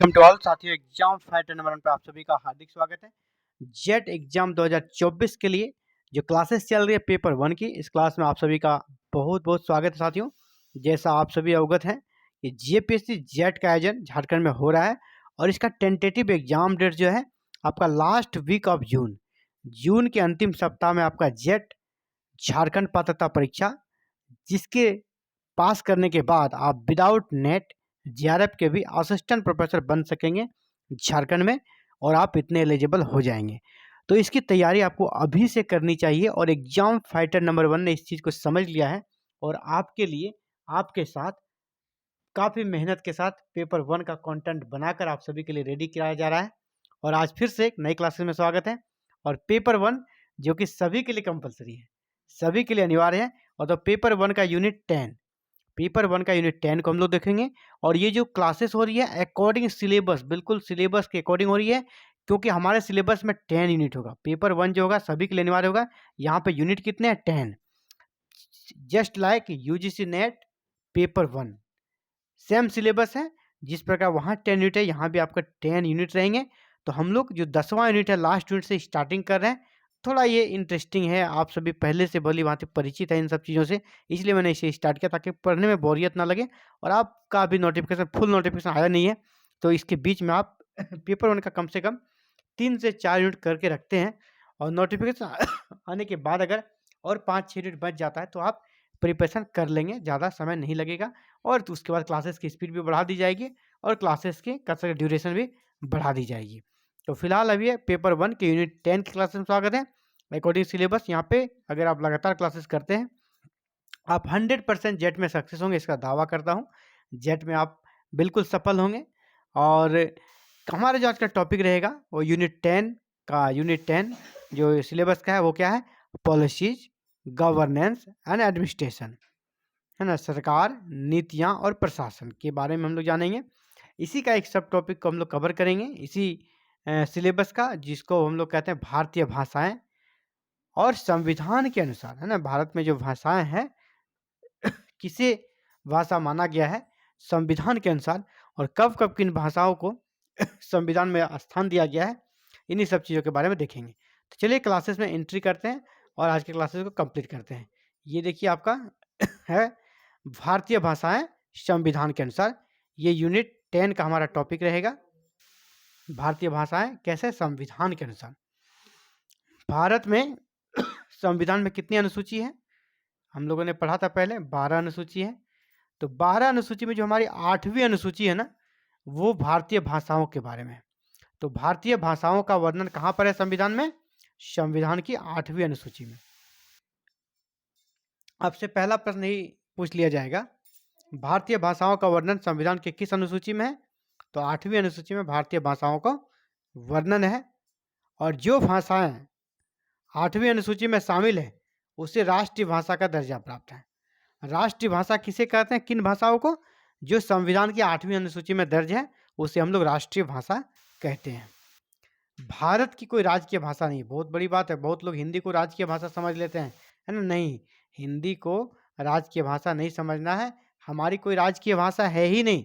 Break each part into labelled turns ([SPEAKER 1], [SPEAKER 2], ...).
[SPEAKER 1] Welcome to all साथियों, exam fighter number 1 पे आप सभी का हार्दिक स्वागत है। जेट एग्जाम 2024 के लिए जो क्लासेस चल रही है पेपर 1 की, इस क्लास में आप सभी का बहुत बहुत स्वागत है साथियों। जैसा आप सभी अवगत हैं कि जेपीएससी जेट का आयोजन झारखंड में हो रहा है और इसका टेंटेटिव एग्जाम डेट जो है आपका लास्ट वीक ऑफ जून के अंतिम सप्ताह में आपका जेट झारखंड पात्रता परीक्षा, जिसके पास करने के बाद आप विदाउट नेट जीआरएफ के भी असिस्टेंट प्रोफेसर बन सकेंगे झारखंड में और आप इतने एलिजिबल हो जाएंगे। तो इसकी तैयारी आपको अभी से करनी चाहिए और एग्जाम फाइटर नंबर 1 ने इस चीज़ को समझ लिया है और आपके लिए आपके साथ काफ़ी मेहनत के साथ पेपर 1 का कंटेंट बनाकर आप सभी के लिए रेडी कराया जा रहा है। और आज फिर से एक नई क्लासेस में स्वागत है। और पेपर 1 जो कि सभी के लिए कंपलसरी है, सभी के लिए अनिवार्य है। और तो पेपर 1 का यूनिट 10 को हम लोग देखेंगे। और ये जो क्लासेस हो रही है अकॉर्डिंग सिलेबस, बिल्कुल सिलेबस के अकॉर्डिंग हो रही है, क्योंकि हमारे सिलेबस में 10 यूनिट होगा। पेपर 1 जो होगा सभी के लिए अनिवार्य होगा। यहाँ पे यूनिट कितने हैं? 10। Just like UGC net paper 1 same syllabus है। जिस प्रकार वहाँ 10 यूनिट है, यहाँ भी आपका 10 यूनिट रहेंगे। तो हम लोग जो 10वां यूनिट है लास्ट यूनिट से स्टार्टिंग कर रहे हैं। थोड़ा ये इंटरेस्टिंग है, आप सभी पहले से भली भांति परिचित है इन सब चीज़ों से, इसलिए मैंने इसे स्टार्ट किया ताकि पढ़ने में बोरियत ना लगे। और आपका अभी नोटिफिकेशन, फुल नोटिफिकेशन आया नहीं है, तो इसके बीच में आप पेपर 1 का कम से कम 3 से 4 यूनिट करके रखते हैं। और नोटिफिकेशन आने के बाद अगर और 5-6 यूनिट बच जाता है तो आप प्रिपरेशन कर लेंगे, ज़्यादा समय नहीं लगेगा। और तो उसके बाद क्लासेस की स्पीड भी बढ़ा दी जाएगी और क्लासेस की ड्यूरेशन भी बढ़ा दी जाएगी। तो फिलहाल अभी ये पेपर 1 के यूनिट 10 की क्लासेस में स्वागत है। अकॉर्डिंग सिलेबस यहाँ पे अगर आप लगातार क्लासेस करते हैं, आप 100% जेट में सक्सेस होंगे, इसका दावा करता हूँ। जेट में आप बिल्कुल सफल होंगे। और हमारा जो आज का टॉपिक रहेगा वो यूनिट 10 जो सिलेबस का है वो क्या है? पॉलिसीज, गवर्नेंस एंड एडमिनिस्ट्रेशन, है ना, सरकार, नीतियाँ और प्रशासन के बारे में हम लोग जानेंगे। इसी का एक सब टॉपिक को हम लोग कवर करेंगे इसी सिलेबस का, जिसको हम लोग कहते हैं भारतीय भाषाएं और संविधान के अनुसार, है ना, भारत में जो भाषाएं हैं किसे भाषा माना गया है संविधान के अनुसार और कब कब किन भाषाओं को संविधान में स्थान दिया गया है, इन्हीं सब चीज़ों के बारे में देखेंगे। तो चलिए क्लासेस में एंट्री करते हैं और आज के क्लासेस को कंप्लीट करते हैं। ये देखिए आपका है भारतीय भाषाएं संविधान के अनुसार। ये यूनिट 10 का हमारा टॉपिक रहेगा। भारतीय भाषाएं कैसे? संविधान के अनुसार। भारत में संविधान में कितनी अनुसूची है? हम लोगों ने पढ़ा था पहले, 12 अनुसूची है। तो 12 अनुसूची में जो हमारी 8वीं अनुसूची है ना, वो भारतीय भाषाओं के बारे में है। तो भारतीय भाषाओं का वर्णन कहाँ पर है संविधान में? संविधान की 8वीं अनुसूची में। आपसे पहला प्रश्न ही पूछ लिया जाएगा, भारतीय भाषाओं का वर्णन संविधान के किस अनुसूची में है? तो 8वीं अनुसूची में भारतीय भाषाओं का वर्णन है। और जो भाषाएं 8वीं अनुसूची में शामिल है उसे राष्ट्रीय भाषा का दर्जा प्राप्त है। राष्ट्रीय भाषा किसे कहते हैं? किन भाषाओं को? जो संविधान की 8वीं अनुसूची में दर्ज है उसे हम लोग राष्ट्रीय भाषा कहते हैं। भारत की कोई राजकीय भाषा नहीं, बहुत बड़ी बात है। बहुत लोग हिंदी को राजकीय भाषा समझ लेते हैं, है ना। नहीं, हिंदी को राजकीय भाषा नहीं समझना है। हमारी कोई राजकीय भाषा है ही नहीं।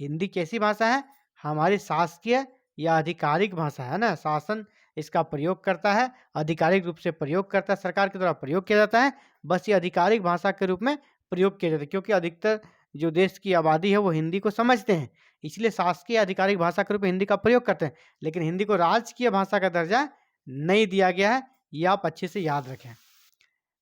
[SPEAKER 1] हिंदी कैसी भाषा है? हमारी शासकीय या आधिकारिक भाषा है ना। शासन इसका प्रयोग करता है, आधिकारिक रूप से प्रयोग करता है, सरकार के द्वारा प्रयोग किया जाता है। बस ये आधिकारिक भाषा के रूप में प्रयोग किया जाता है, क्योंकि अधिकतर जो देश की आबादी है वो हिंदी को समझते हैं, इसलिए शासकीय आधिकारिक भाषा के रूप में हिंदी का प्रयोग करते हैं। लेकिन हिंदी को राजकीय भाषा का दर्जा नहीं दिया गया है, ये आप अच्छे से याद रखें।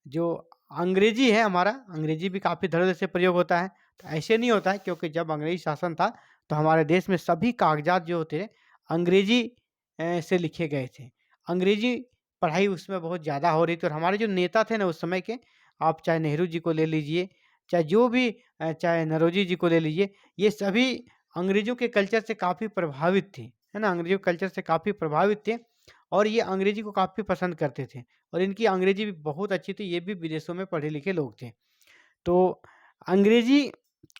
[SPEAKER 1] जो अंग्रेजी है हमारा, अंग्रेजी भी काफ़ी धड़ल्ले से प्रयोग होता है। तो ऐसे नहीं होता है, क्योंकि जब अंग्रेजी शासन था तो हमारे देश में सभी कागजात जो होते अंग्रेजी से लिखे गए थे। अंग्रेजी पढ़ाई उसमें बहुत ज़्यादा हो रही थी। और हमारे जो नेता थे ना उस समय के, आप चाहे नेहरू जी को ले लीजिए, चाहे जो भी चाहे नरोजी जी को ले लीजिए, ये सभी अंग्रेजों के कल्चर से काफ़ी प्रभावित थे, है ना। अंग्रेजों के कल्चर से काफ़ी प्रभावित थे और ये अंग्रेजी को काफ़ी पसंद करते थे। और इनकी अंग्रेजी भी बहुत अच्छी थी, ये भी विदेशों में पढ़े लिखे लोग थे। तो अंग्रेजी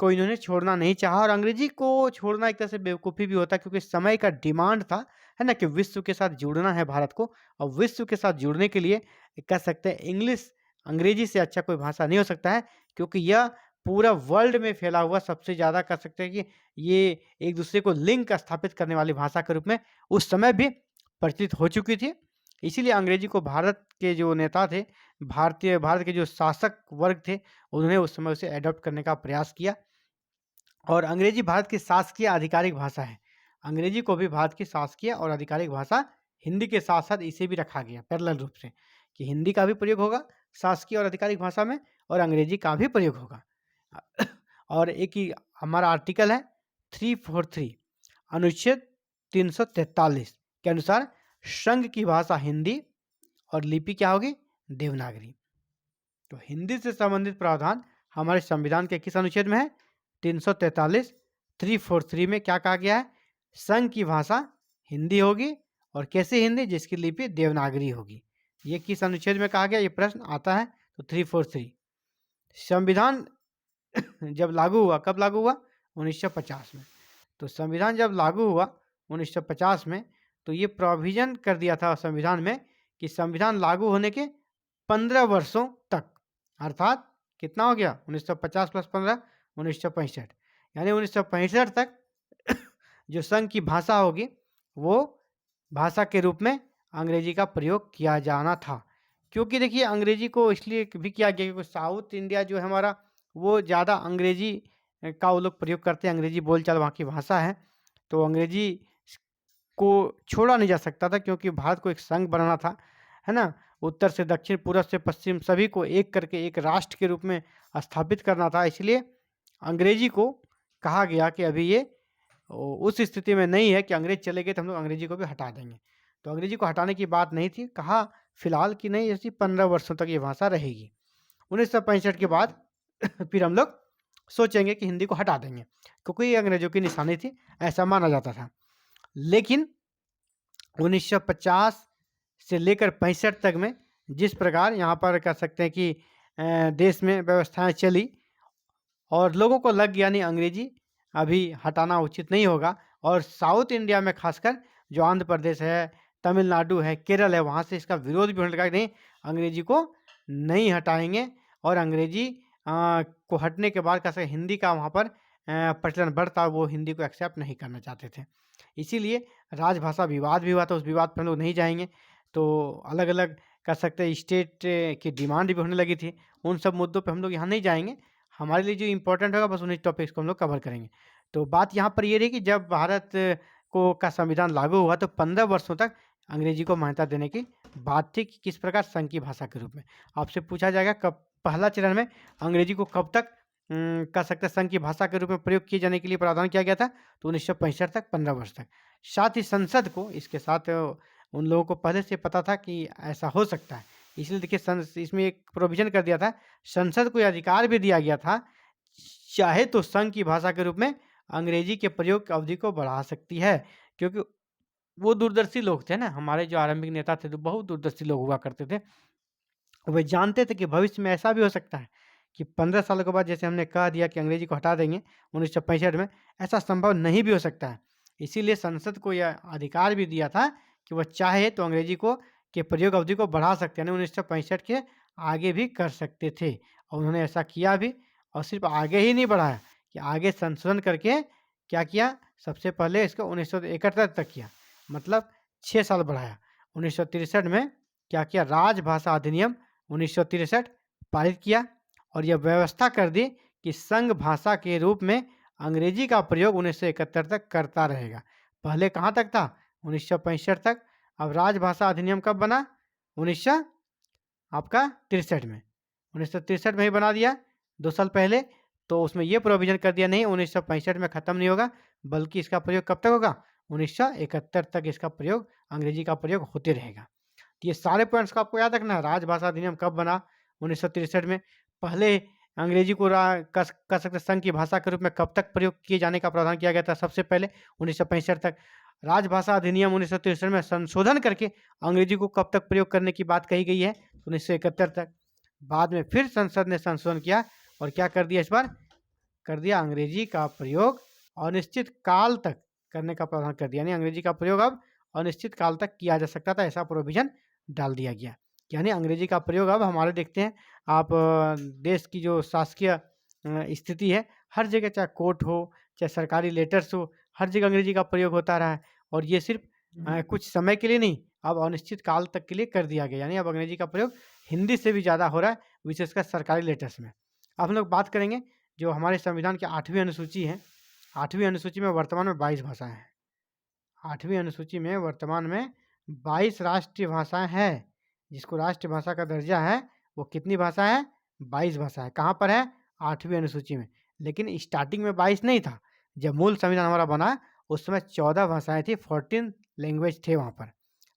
[SPEAKER 1] को इन्होंने छोड़ना नहीं चाहा। और अंग्रेजी को छोड़ना एक तरह से बेवकूफ़ी भी होता है, क्योंकि समय का डिमांड था, है ना, कि विश्व के साथ जुड़ना है भारत को। और विश्व के साथ जुड़ने के लिए कह सकते हैं इंग्लिश, अंग्रेजी से अच्छा कोई भाषा नहीं हो सकता है, क्योंकि यह पूरा वर्ल्ड में फैला हुआ सबसे ज़्यादा कह सकते हैं कि ये एक दूसरे को लिंक स्थापित करने वाली भाषा के रूप में उस समय भी प्रचलित हो चुकी थी। इसीलिए अंग्रेजी को भारत के जो नेता थे, भारत के जो शासक वर्ग थे, उन्होंने उस समय उसे एडॉप्ट करने का प्रयास किया। और अंग्रेजी भारत की शासकीय आधिकारिक भाषा है। अंग्रेजी को भी भारत की शासकीय और आधिकारिक भाषा हिंदी के साथ-साथ इसे भी रखा गया पैरेलल रूप से कि हिंदी का भी प्रयोग होगा शासकीय और आधिकारिक भाषा में और अंग्रेजी का भी प्रयोग होगा। और एक ही हमारा आर्टिकल है 343 अनुच्छेद 343 के अनुसार संघ की भाषा हिंदी और लिपि क्या होगी? देवनागरी। तो हिंदी से संबंधित प्रावधान हमारे संविधान के किस अनुच्छेद में है? 343 343 में क्या कहा गया है? संघ की भाषा हिंदी होगी और कैसी हिंदी? जिसकी लिपि देवनागरी होगी। ये किस अनुच्छेद में कहा गया? ये प्रश्न आता है। तो 343 संविधान जब लागू हुआ, कब लागू हुआ? 1950 में। तो संविधान जब लागू हुआ 1950 में, तो ये प्रोविजन कर दिया था संविधान में कि संविधान लागू होने के 15 वर्षों तक, अर्थात कितना हो गया? 1950 प्लस 15 1965, यानी 1965 तक जो संघ की भाषा होगी वो भाषा के रूप में अंग्रेजी का प्रयोग किया जाना था। क्योंकि देखिए अंग्रेजी को इसलिए भी किया गया क्योंकि साउथ इंडिया जो है हमारा, वो ज़्यादा अंग्रेजी का वो लोग प्रयोग करते हैं, अंग्रेजी बोलचाल वहाँ की भाषा है। तो अंग्रेजी को छोड़ा नहीं जा सकता था क्योंकि भारत को एक संघ बनाना था, है ना? उत्तर से दक्षिण, पूर्व से पश्चिम सभी को एक करके एक राष्ट्र के रूप में स्थापित करना था। इसलिए अंग्रेजी को कहा गया कि अभी ये उस स्थिति में नहीं है कि अंग्रेज चले गए तो हम लोग अंग्रेजी को भी हटा देंगे। तो अंग्रेजी को हटाने की बात नहीं थी, कहा फिलहाल कि नहीं, ऐसी 15 वर्षों तक ये भाषा रहेगी। 1965 के बाद फिर हम लोग सोचेंगे कि हिंदी को हटा देंगे क्योंकि ये अंग्रेजों की निशानी थी, ऐसा माना जाता था। लेकिन 1950 से लेकर 65 तक में जिस प्रकार यहाँ पर कह सकते हैं कि देश में व्यवस्थाएं चली और लोगों को लग गया नहीं अंग्रेजी अभी हटाना उचित नहीं होगा, और साउथ इंडिया में खासकर जो आंध्र प्रदेश है, तमिलनाडु है, केरल है, वहाँ से इसका विरोध भी होने लगा कि नहीं, अंग्रेजी को नहीं हटाएंगे। और अंग्रेजी को हटने के बाद कैसे हिंदी का वहाँ पर प्रचलन बढ़ता, वो हिंदी को एक्सेप्ट नहीं करना चाहते थे। इसीलिए राजभाषा विवाद भी हुआ था, उस विवाद पर हम लोग नहीं जाएंगे। तो अलग अलग कह सकते हैं स्टेट की डिमांड भी होने लगी थी, उन सब मुद्दों पर हम लोग यहाँ नहीं जाएंगे। हमारे लिए जो इम्पोर्टेंट होगा बस उन्हीं टॉपिक्स को हम लोग कवर करेंगे। तो बात यहाँ पर ये रही कि जब भारत को का संविधान लागू हुआ तो 15 वर्षों तक अंग्रेजी को मान्यता देने की बात थी कि किस प्रकार संघ की भाषा के रूप में। आपसे पूछा जाएगा कब पहला चरण में अंग्रेजी को कब तक कह सकते हैं संघ की भाषा के रूप में प्रयोग किए जाने के लिए प्रावधान किया गया था? तो 1965 तक, 15 वर्ष तक। साथ ही संसद को इसके साथ उन लोगों को पहले से पता था कि ऐसा हो सकता है, इसलिए देखिए इसमें एक प्रोविजन कर दिया था, संसद को यह अधिकार भी दिया गया था चाहे तो संघ की भाषा के रूप में अंग्रेजी के प्रयोग की अवधि को बढ़ा सकती है। क्योंकि वो दूरदर्शी लोग थे ना, हमारे जो आरंभिक नेता थे तो बहुत दूरदर्शी लोग हुआ करते थे। वे जानते थे कि भविष्य में ऐसा भी हो सकता है कि 15 सालों के बाद जैसे हमने कह दिया कि अंग्रेजी को हटा देंगे 1965 में, ऐसा संभव नहीं भी हो सकता है। इसीलिए संसद को यह अधिकार भी दिया था कि वह चाहे तो अंग्रेजी को के प्रयोग अवधि को बढ़ा सकते हैं, 1965 के आगे भी कर सकते थे और उन्होंने ऐसा किया भी। और सिर्फ आगे ही नहीं बढ़ाया कि आगे संशोधन करके क्या किया, सबसे पहले इसको 1971 तक किया, मतलब 6 साल बढ़ाया। 1963 में क्या किया, राजभाषा अधिनियम 1963 पारित किया और यह व्यवस्था कर दी कि संघ भाषा के रूप में अंग्रेजी का प्रयोग 1971 तक करता रहेगा। पहले कहाँ तक था? 1965 तक। अब राजभाषा अधिनियम कब बना? 1963 में। 1963 में ही बना दिया, 2 साल पहले। तो उसमें ये प्रोविजन कर दिया नहीं 1965 में ख़त्म नहीं होगा, बल्कि इसका प्रयोग कब तक होगा? 1971 तक इसका प्रयोग, अंग्रेजी का प्रयोग होते रहेगा। तो ये सारे पॉइंट्स को आपको याद रखना है। राजभाषा अधिनियम कब बना? 1963 में। पहले अंग्रेजी को कह सकते संघ की भाषा के रूप में कब तक प्रयोग किए जाने का प्रावधान किया गया था? सबसे पहले 1965 तक। राजभाषा अधिनियम 1963 में संशोधन करके अंग्रेजी को कब तक प्रयोग करने की बात कही गई है? 1971 तक। बाद में फिर संसद ने संशोधन किया और क्या कर दिया, इस बार कर दिया अंग्रेजी का प्रयोग अनिश्चित काल तक करने का प्रावधान कर दिया, यानी अंग्रेजी का प्रयोग अब अनिश्चित काल तक किया जा सकता था, ऐसा प्रोविजन डाल दिया गया। यानी अंग्रेजी का प्रयोग अब हमारे देखते हैं आप देश की जो शासकीय स्थिति है। हर जगह चाहे कोर्ट हो, चाहे सरकारी लेटर्स हो, हर जगह अंग्रेजी का प्रयोग होता रहा है। और ये सिर्फ कुछ समय के लिए नहीं, अब अनिश्चित काल तक के लिए कर दिया गया। यानी अब अंग्रेजी का प्रयोग हिंदी से भी ज़्यादा हो रहा है, विशेषकर सरकारी लेटर्स में। अब हम लोग बात करेंगे जो हमारे संविधान की 8वीं अनुसूची है। 8वीं अनुसूची में वर्तमान में 22 भाषाएं हैं। 8वीं अनुसूची में वर्तमान में 22 राष्ट्रीय भाषाएं हैं। जिसको राष्ट्रभाषा का दर्जा है वो कितनी भाषा है? 22 भाषा है। कहाँ पर है? 8वीं अनुसूची में। लेकिन स्टार्टिंग में 22 नहीं था। जब मूल संविधान हमारा बना उस समय 14 भाषाएं थी, 14 लैंग्वेज थे वहाँ पर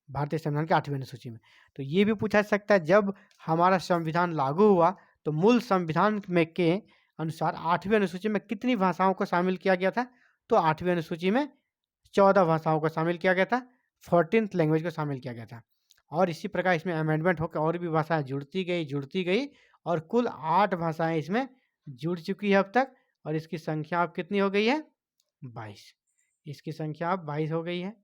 [SPEAKER 1] भारतीय संविधान की 8वीं अनुसूची में। तो ये भी पूछा जा सकता है जब हमारा संविधान लागू हुआ तो मूल संविधान में के अनुसार 8वीं अनुसूची में कितनी भाषाओं को शामिल किया गया था? तो 8वीं अनुसूची में 14 भाषाओं को शामिल किया गया था, 14th लैंग्वेज को शामिल किया गया था। और इसी प्रकार इसमें अमेंडमेंट होकर और भी भाषाएं जुड़ती गई और कुल 8 भाषाएं इसमें जुड़ चुकी है अब तक। और इसकी संख्या अब कितनी हो गई है? 22। इसकी संख्या अब 22 हो गई है।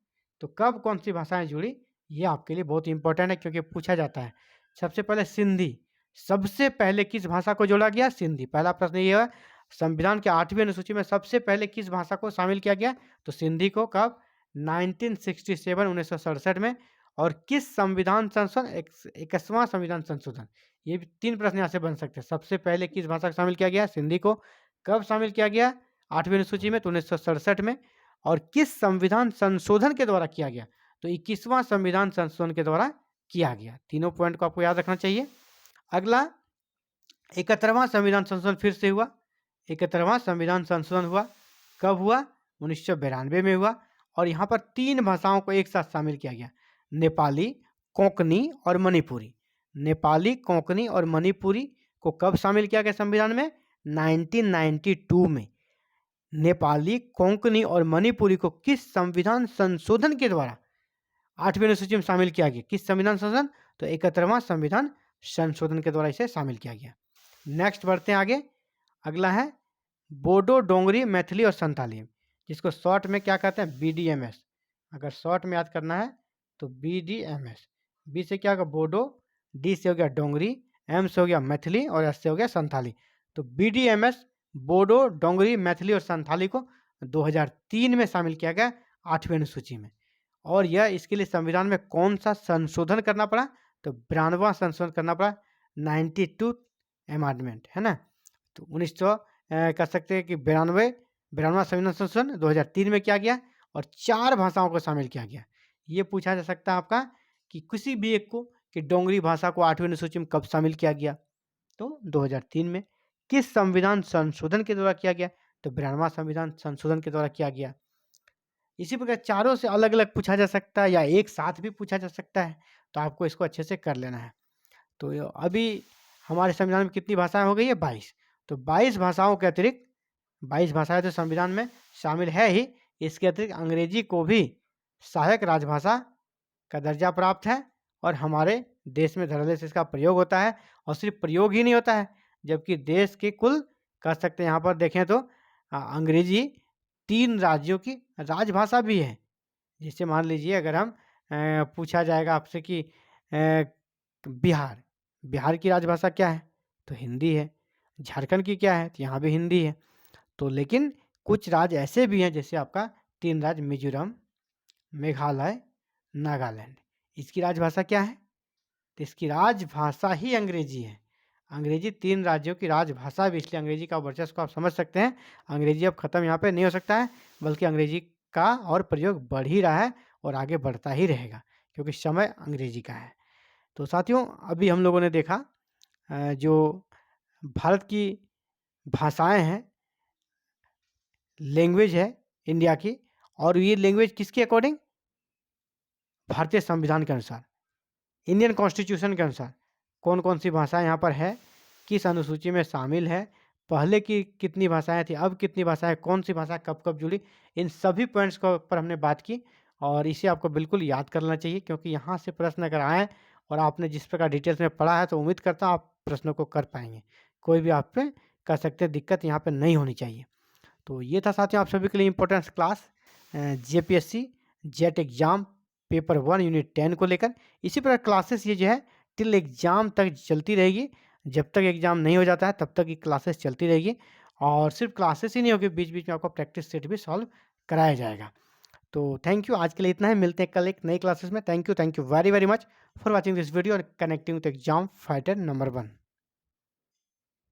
[SPEAKER 1] तो कब कौन सी भाषाएं जुड़ी, ये आपके लिए बहुत इंपॉर्टेंट है क्योंकि पूछा जाता है। सबसे पहले सिंधी। सबसे पहले किस भाषा को जोड़ा गया? सिंधी। पहला प्रश्न ये है, संविधान के 8वीं अनुसूची में सबसे पहले किस भाषा को शामिल किया गया? तो सिंधी को। कब? 1967 में। और किस संविधान संशोधन? 21वां संविधान संशोधन। ये भी 3 प्रश्न यहाँ से बन सकते हैं। सबसे पहले किस भाषा को शामिल किया गया? सिंधी को। कब शामिल किया गया 8वीं अनुसूची में? तो 1967 में। और किस संविधान संशोधन के द्वारा किया गया? तो 21वां संविधान संशोधन के द्वारा किया गया। तीनों पॉइंट को आपको याद रखना चाहिए। अगला, 71वां संविधान संशोधन फिर से हुआ। 71वां संविधान संशोधन हुआ। कब हुआ? 1992 में हुआ। और यहाँ पर 3 भाषाओं को एक साथ शामिल किया गया, नेपाली, कोंकणी और मणिपुरी। नेपाली, कोंकणी और मणिपुरी को कब शामिल किया गया संविधान में? 1992 में। नेपाली, कोंकणी और मणिपुरी को किस संविधान संशोधन के द्वारा 8वीं अनुसूची में शामिल किया गया? किस संविधान संशोधन? तो 71वां संविधान संशोधन के द्वारा इसे शामिल किया गया। नेक्स्ट बढ़ते हैं आगे। अगला है बोडो, डोंगरी, मैथिली और संताली, जिसको शॉर्ट में क्या कहते हैं? BDMS। अगर शॉर्ट में याद करना है तो BDMS। बी से क्या होगा? बोडो, डी से हो गया डोंगरी, एम से हो गया मैथिली और एस से हो गया संताली। तो BDMS, बोडो, डोंगरी, मैथिली और संताली को 2003 में शामिल किया गया 8वीं अनुसूची में। और यह इसके लिए संविधान में कौन सा संशोधन करना पड़ा? तो 92वां संशोधन करना पड़ा, 92 अमेंडमेंट, है ना। तो 1900 कह सकते हैं कि 92वां संविधान संशोधन 2003 में किया गया और 4 भाषाओं को शामिल किया गया। ये पूछा जा सकता है आपका कि किसी भी एक को, कि डोंगरी भाषा को 8वीं अनुसूची में कब शामिल किया गया? तो 2003 में। किस संविधान संशोधन के द्वारा किया गया? तो 92वां संविधान संशोधन के द्वारा किया गया। इसी प्रकार चारों से अलग अलग पूछा जा सकता है या एक साथ भी पूछा जा सकता है, तो आपको इसको अच्छे से कर लेना है। तो अभी हमारे संविधान में कितनी भाषाएं हो गई है? 22। तो 22 भाषाओं के अतिरिक्त, 22 भाषाएं तो संविधान में शामिल है ही, इसके अतिरिक्त अंग्रेजी को भी सहायक राजभाषा का दर्जा प्राप्त है और हमारे देश में धड़ल्ले से इसका प्रयोग होता है। और सिर्फ प्रयोग ही नहीं होता है, जबकि देश के कुल कह सकते हैं यहाँ पर देखें तो अंग्रेजी 3 राज्यों की राजभाषा भी है। जैसे मान लीजिए अगर हम पूछा जाएगा आपसे कि बिहार की राजभाषा क्या है? तो हिंदी है। झारखंड की क्या है? तो यहाँ भी हिंदी है। तो लेकिन कुछ राज्य ऐसे भी हैं, जैसे आपका 3 राज्य मिजोरम, मेघालय, नागालैंड, इसकी राजभाषा क्या है? तो इसकी राजभाषा ही अंग्रेजी है। अंग्रेजी 3 राज्यों की राजभाषा भी, इसलिए अंग्रेजी का वर्चस्व को आप समझ सकते हैं। अंग्रेजी अब खत्म यहाँ पे नहीं हो सकता है, बल्कि अंग्रेजी का और प्रयोग बढ़ ही रहा है और आगे बढ़ता ही रहेगा, क्योंकि समय अंग्रेजी का है। तो साथियों, अभी हम लोगों ने देखा जो भारत की भाषाएं हैं, लैंग्वेज है इंडिया की, और ये लैंग्वेज किसके अकॉर्डिंग? भारतीय संविधान के अनुसार, इंडियन कॉन्स्टिट्यूशन के अनुसार कौन कौन सी भाषाएं यहाँ पर है, किस अनुसूची में शामिल है, पहले की कितनी भाषाएं थी, अब कितनी भाषाएं, कौन सी भाषा कब कब जुड़ी, इन सभी पॉइंट्स को पर हमने बात की। और इसे आपको बिल्कुल याद करना चाहिए, क्योंकि यहाँ से प्रश्न अगर आए और आपने जिस प्रकार डिटेल्स में पढ़ा है, तो उम्मीद करता हूँ आप प्रश्नों को कर पाएंगे। कोई भी आप पे कर सकते हैं, दिक्कत यहाँ पर नहीं होनी चाहिए। तो ये था साथियों आप सभी के लिए importance class JPSC jet exam paper 1 unit 10 को लेकर। इसी प्रकार क्लासेस ये जो है टिल एग्ज़ाम तक चलती रहेगी। जब तक एग्ज़ाम नहीं हो जाता है तब तक ये क्लासेस चलती रहेगी, और सिर्फ क्लासेस ही नहीं होगी, बीच-बीच में आपको प्रैक्टिस सेट भी सॉल्व कराया जाएगा। तो थैंक यू, आज के लिए इतना ही। मिलते हैं कल एक नई क्लासेस में। Thank you very very much for watching this video और connecting with exam fighter number 1।